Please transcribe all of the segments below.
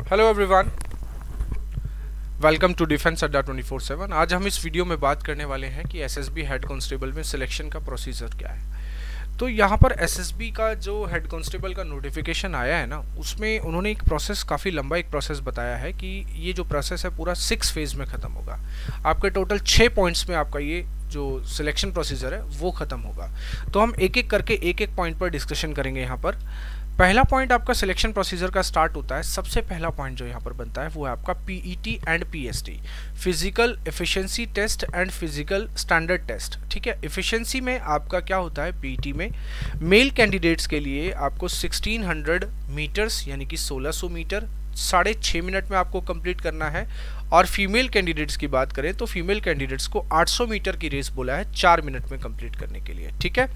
Hello everyone, welcome to defence Adda 24/7। आज हम इस वीडियो में बात करने वाले हैं कि एसएसबी हेड कांस्टेबल में सिलेक्शन का प्रोसीजर क्या है। तो यहाँ पर एसएसबी का जो हेड कांस्टेबल का नोटिफिकेशन आया है ना, उसमें उन्होंने एक प्रोसेस, काफ़ी लंबा एक प्रोसेस बताया है कि ये जो प्रोसेस है पूरा 6 फेज में ख़त्म होगा। आपके टोटल 6 पॉइंट्स में आपका ये जो सिलेक्शन प्रोसीजर है वो ख़त्म होगा। तो हम एक एक करके एक एक पॉइंट पर डिस्कशन करेंगे। यहाँ पर पहला पॉइंट आपका सिलेक्शन प्रोसीजर का स्टार्ट होता है। सबसे पहला पॉइंट जो यहाँ पर बनता है वो है आपका PET and PST, physical efficiency test and physical standard test. ठीक है, एफिशिएंसी में आपका क्या होता है, पीईटी में मेल कैंडिडेट्स के लिए आपको 1600 मीटर्स यानी कि 1600 मीटर 6.5 मिनट में आपको कंप्लीट करना है। और फीमेल कैंडिडेट्स की बात करें तो फीमेल कैंडिडेट्स को 800 मीटर की रेस बोला है 4 मिनट में कंप्लीट करने के लिए। ठीक है,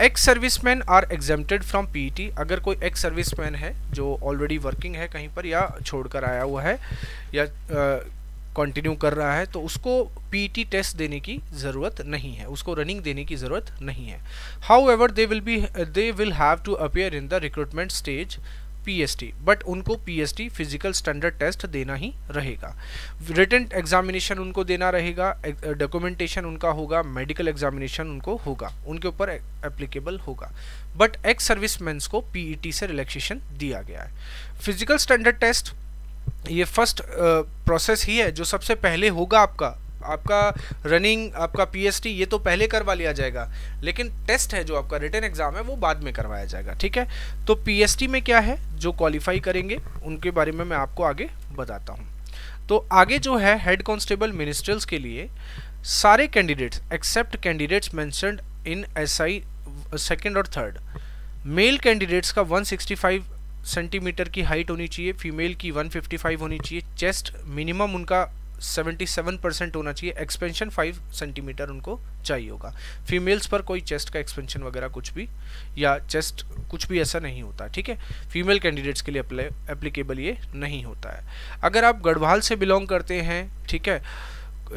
ex serviceman are exempted from PET. अगर कोई एक्स सर्विसमैन है जो ऑलरेडी वर्किंग है कहीं पर या छोड़कर आया हुआ है या कंटिन्यू कर रहा है तो उसको पीईटी टेस्ट देने की ज़रूरत नहीं है, उसको रनिंग देने की ज़रूरत नहीं है। However they will have to appear in the recruitment stage PST, but उनको पीएसटी फिजिकल स्टैंडर्ड टेस्ट देना ही रहेगा। रिटन एग्जामिनेशन उनको देना रहेगा, डॉक्यूमेंटेशन उनका होगा, मेडिकल एग्जामिनेशन उनको होगा, उनके ऊपर एप्लीकेबल होगा। बट एक्स सर्विसमैन को पीईटी से रिलैक्सेशन दिया गया है। फिजिकल स्टैंडर्ड टेस्ट ये फर्स्ट प्रोसेस ही है जो सबसे पहले होगा। आपका रनिंग, आपका पीएसटी ये तो पहले करवा लिया जाएगा, लेकिन टेस्ट है जो आपका रिटन एग्जाम है वो बाद में करवाया जाएगा। ठीक है, तो पीएसटी में क्या है, जो क्वालिफाई करेंगे उनके बारे में मैं आपको आगे बताता हूँ। तो आगे जो है हेड कांस्टेबल मिनिस्ट्रियल्स के लिए सारे candidates except candidates mentioned in SI second और थर्ड, मेल कैंडिडेट्स का 165 सेंटीमीटर की हाइट होनी चाहिए, फीमेल की 155 होनी चाहिए, चेस्ट मिनिमम उनका 77% होना चाहिए, एक्सपेंशन 5 सेंटीमीटर उनको चाहिए होगा। फीमेल्स पर कोई चेस्ट का एक्सपेंशन वगैरह कुछ भी या चेस्ट कुछ भी ऐसा नहीं होता। ठीक है, फीमेल कैंडिडेट्स के लिए एप्लीकेबल ये नहीं होता है। अगर आप गढ़वाल से बिलोंग करते हैं, ठीक है,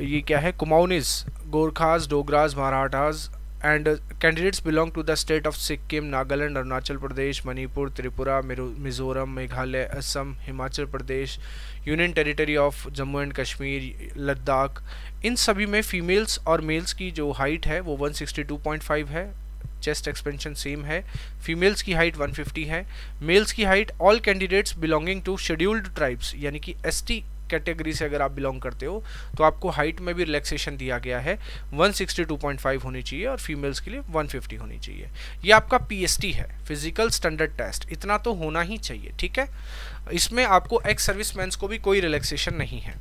ये क्या है, Kumaonese, Gorkhas, Dogras, Marathas and candidates belong to the state of Sikkim, Nagaland, Arunachal Pradesh, Manipur, Tripura, Mizoram, Meghalaya, Assam, Himachal Pradesh, union territory of Jammu and Kashmir, Ladakh, इन सभी में फीमेल्स और मेल्स की जो हाइट है वो 162.5 है, चेस्ट एक्सपेंशन सेम है, फीमेल्स की हाइट 150 है, मेल्स की height, all candidates belonging to scheduled tribes यानी कि एसटी कैटेगरी से अगर आप बिलोंग करते हो तो आपको हाइट में भी रिलैक्सेशन दिया गया है, 162.5 होनी चाहिए और फीमेल्स के लिए 150 होनी चाहिए। ये आपका पीएसटी है, फिजिकल स्टैंडर्ड टेस्ट, इतना तो होना ही चाहिए। ठीक है, इसमें आपको एक्स सर्विसमैन को भी कोई रिलैक्सेशन नहीं है।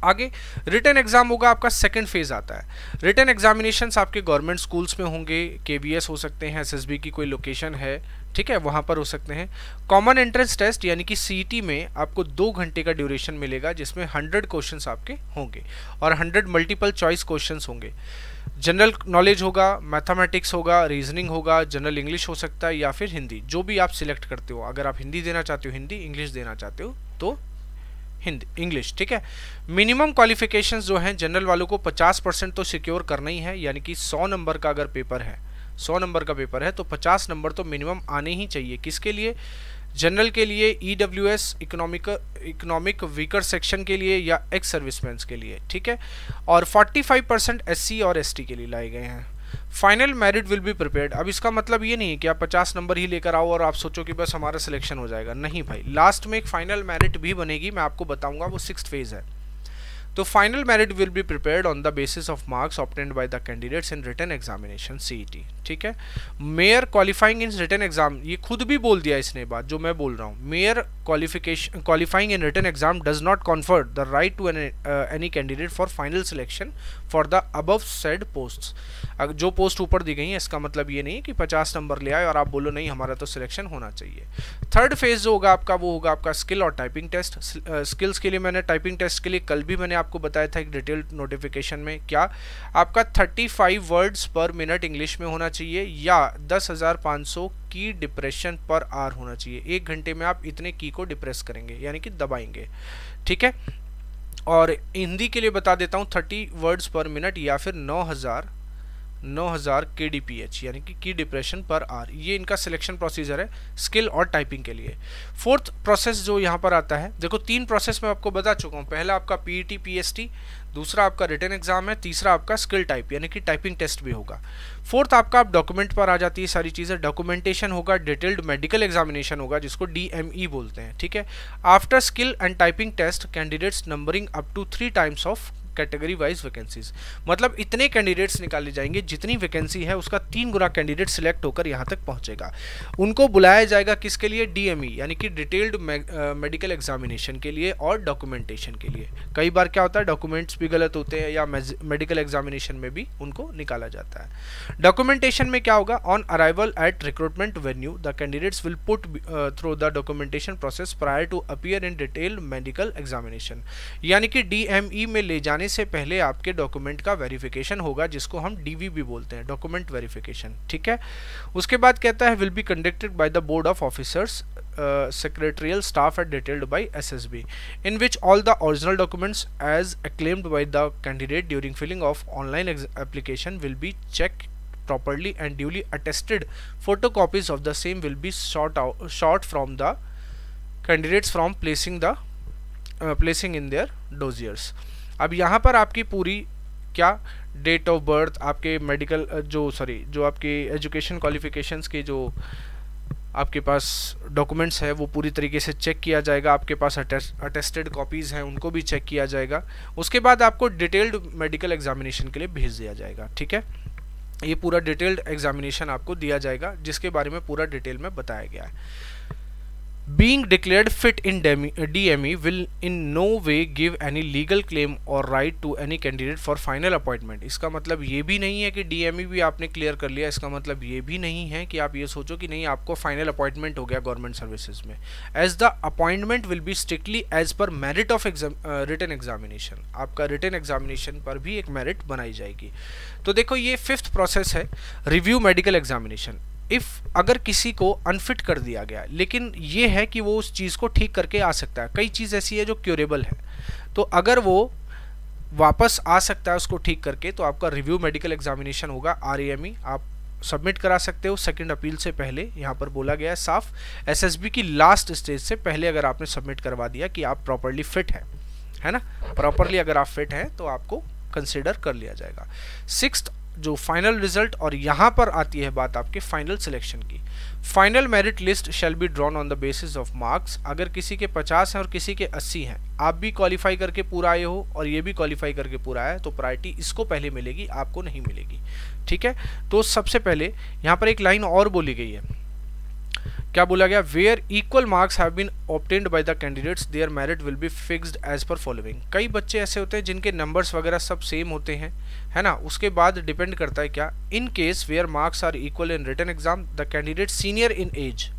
आगे रिटन एग्जाम होगा, आपका सेकंड फेज आता है। रिटन एग्जामिनेशंस आपके गवर्नमेंट स्कूल्स में होंगे, केवीएस हो सकते हैं, एसएसबी की कोई लोकेशन है, ठीक है, वहाँ पर हो सकते हैं। कॉमन एंट्रेंस टेस्ट यानी कि सीईटी में आपको 2 घंटे का ड्यूरेशन मिलेगा जिसमें 100 क्वेश्चंस आपके होंगे और 100 मल्टीपल चॉइस क्वेश्चंस होंगे। जनरल नॉलेज होगा, मैथमेटिक्स होगा, रीजनिंग होगा, जनरल इंग्लिश हो सकता है या फिर हिंदी, जो भी आप सिलेक्ट करते हो। अगर आप हिंदी देना चाहते हो हिंदी, इंग्लिश देना चाहते हो तो हिंदी इंग्लिश। ठीक है, मिनिमम क्वालिफिकेशंस जो हैं जनरल वालों को 50% तो सिक्योर करना ही है, यानी कि 100 नंबर का अगर पेपर है, 100 नंबर का पेपर है तो 50 नंबर तो मिनिमम आने ही चाहिए। किसके लिए, जनरल के लिए, ईडब्ल्यूएस इकोनॉमिक वीकर सेक्शन के लिए या एक्स सर्विसमैन के लिए। ठीक है, और 45% एससी और एसटी के लिए लाए गए हैं। Final merit will be prepared. अब इसका मतलब ये नहीं है कि आप 50 नंबर ही लेकर आओ और आप सोचो कि बस हमारा सिलेक्शन हो जाएगा, नहीं भाई, लास्ट में एक फाइनल मेरिट भी बनेगी, मैं आपको बताऊंगा, वो 6th फेज है। तो final merit will be prepared on the basis of marks obtained by the candidates in written examination CET. ठीक है, mere qualifying in written exam, ये खुद भी बोल दिया इसने बात जो मैं बोल रहा हूँ, mere qualifying in written exam does not confer the right to any candidate for final selection for the above said posts. जो पोस्ट ऊपर दी गई है इसका मतलब ये नहीं कि 50 नंबर ले आए और आप बोलो नहीं हमारा तो सिलेक्शन होना चाहिए। थर्ड फेज जो होगा आपका वो होगा आपका स्किल और टाइपिंग टेस्ट। स्किल्स के लिए मैंने टाइपिंग टेस्ट के लिए कल भी मैंने आपको बताया था एक डिटेल्ड नोटिफिकेशन में, क्या आपका 35 वर्ड्स पर मिनट इंग्लिश में होना चाहिए या 10,500 की डिप्रेशन पर आवर होना चाहिए। 1 घंटे में आप इतने की को डिप्रेस करेंगे यानी कि दबाएंगे। ठीक है, और हिंदी के लिए बता देता हूँ 30 वर्ड्स पर मिनट या फिर 9,000 9000 kdph यानी कि की डिप्रेशन पर आवर। ये इनका सिलेक्शन प्रोसीजर है स्किल और टाइपिंग के लिए। फोर्थ प्रोसेस जो यहाँ पर आता है, देखो 3 प्रोसेस मैं आपको बता चुका हूँ। पहला आपका पीईटी पीएसटी, दूसरा आपका रिटन एग्जाम है, तीसरा आपका स्किल टाइप यानी कि टाइपिंग टेस्ट भी होगा। फोर्थ आपका आप डॉक्यूमेंट पर आ जाती है सारी चीज़ें। डॉक्यूमेंटेशन होगा, डिटेल्ड मेडिकल एग्जामिनेशन होगा जिसको DME बोलते हैं, ठीक है। After skill and typing test candidates numbering up to 3 times of category wise vacancies, मतलब इतने कैंडिडेट्स निकाले जाएंगे जितनी वैकेंसी है उसका 3 गुना कैंडिडेट सिलेक्ट होकर यहाँ तक पहुँचेगा। उनको बुलाया जाएगा किसके लिए? DME यानी कि डिटेल्ड मेडिकल एग्जामिनेशन के लिए और डॉक्यूमेंटेशन के लिए। कई बार क्या होता है डॉक्यूमेंट्स भी गलत होते हैं या मेडिकल एग्जामिनेशन में भी उनको निकाला जाता है। डॉक्यूमेंटेशन में क्या होगा? On arrival at recruitment venue the candidates will put through the documentation process prior to appear in detailed medical examination, यानी कि DME में ले जाने से पहले आपके डॉक्यूमेंट का वेरिफिकेशन होगा जिसको हम DV भी बोलते हैं, डॉक्यूमेंट वेरिफिकेशन, ठीक है। उसके बाद कहता है will be conducted by the board of officers secretarial staff and detailed by SSB in which all the original documents as acclaimed by the candidate during filling of online application will be checked properly and duly attested. Photocopies of the same will be shot from the candidates from placing in their dossiers. अब यहाँ पर आपकी पूरी क्या date of birth, आपके medical जो आपके education qualifications के जो आपके पास डॉक्यूमेंट्स है वो पूरी तरीके से चेक किया जाएगा। आपके पास अटेस्टेड कॉपीज़ हैं उनको भी चेक किया जाएगा। उसके बाद आपको डिटेल्ड मेडिकल एग्जामिनेशन के लिए भेज दिया जाएगा, ठीक है। ये पूरा डिटेल्ड एग्जामिनेशन आपको दिया जाएगा जिसके बारे में पूरा डिटेल में बताया गया है। Being declared fit in DME will in no way give any legal claim or right to any candidate for final appointment. इसका मतलब ये भी नहीं है कि DME भी आपने क्लियर कर लिया, इसका मतलब ये भी नहीं है कि आप ये सोचो कि नहीं आपको फाइनल अपॉइंटमेंट हो गया गवर्नमेंट सर्विसेज में। As the appointment will be strictly as per merit of written examination, आपका रिटन एग्जामिनेशन पर भी एक मेरिट बनाई जाएगी। तो देखो ये 5th प्रोसेस है रिव्यू मेडिकल एग्जामिनेशन। अगर किसी को अनफिट कर दिया गया, लेकिन ये है कि वो उस चीज़ को ठीक करके आ सकता है। कई चीज़ ऐसी है जो क्योरेबल है, तो अगर वो वापस आ सकता है उसको ठीक करके, तो आपका रिव्यू मेडिकल एग्जामिनेशन होगा RAME, आप सबमिट करा सकते हो सेकंड अपील से पहले। यहाँ पर बोला गया है साफ, SSB की लास्ट स्टेज से पहले अगर आपने सबमिट करवा दिया कि आप प्रॉपरली फिट है ना, प्रॉपरली अगर आप फिट हैं तो आपको कंसिडर कर लिया जाएगा। 6th जो फाइनल रिजल्ट, और यहाँ पर आती है बात आपके फाइनल सिलेक्शन की। Final merit list shall be drawn on the basis of marks. अगर किसी के 50 हैं और किसी के 80 हैं, आप भी क्वालिफाई करके पूरा आए हो और ये भी क्वालिफाई करके पूरा आया है, तो प्रायोरिटी इसको पहले मिलेगी, आपको नहीं मिलेगी, ठीक है। तो सबसे पहले यहाँ पर एक लाइन और बोली गई है, क्या बोला गया? Where equal marks have been obtained by the candidates their merit will be fixed as per following. कई बच्चे ऐसे होते हैं जिनके नंबर्स वगैरह सब सेम होते हैं, है ना। उसके बाद डिपेंड करता है क्या, in case where marks are equal in written exam the candidate senior in age,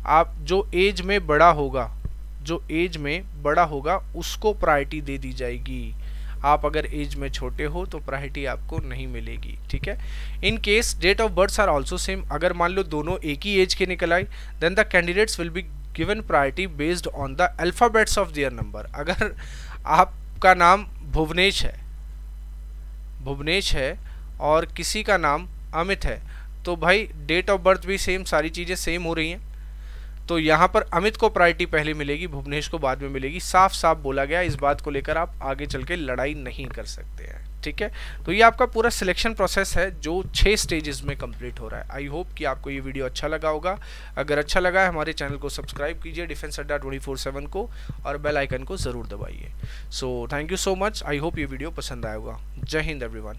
आप जो एज में बड़ा होगा उसको प्रायोरिटी दे दी जाएगी। आप अगर एज में छोटे हो तो प्रायोरिटी आपको नहीं मिलेगी, ठीक है। In case date of birth are also same, अगर मान लो दोनों एक ही एज के निकल आई, then the candidates will be given priority based on the alphabets of their number. अगर आपका नाम भुवनेश है और किसी का नाम अमित है, तो भाई डेट ऑफ बर्थ भी सेम, सारी चीज़ें सेम हो रही हैं, तो यहाँ पर अमित को प्रायोरिटी पहले मिलेगी, भुवनेश को बाद में मिलेगी। साफ साफ बोला गया, इस बात को लेकर आप आगे चल के लड़ाई नहीं कर सकते हैं, ठीक है। तो ये आपका पूरा सिलेक्शन प्रोसेस है जो 6 स्टेजेस में कंप्लीट हो रहा है। आई होप कि आपको ये वीडियो अच्छा लगा होगा। अगर अच्छा लगा है हमारे चैनल को सब्सक्राइब कीजिए डिफेंस अड्डा 24/7 को, और बेल आइकन को ज़रूर दबाइए। So thank you so much, I hope ये वीडियो पसंद आया होगा। जय हिंद एवरीवन।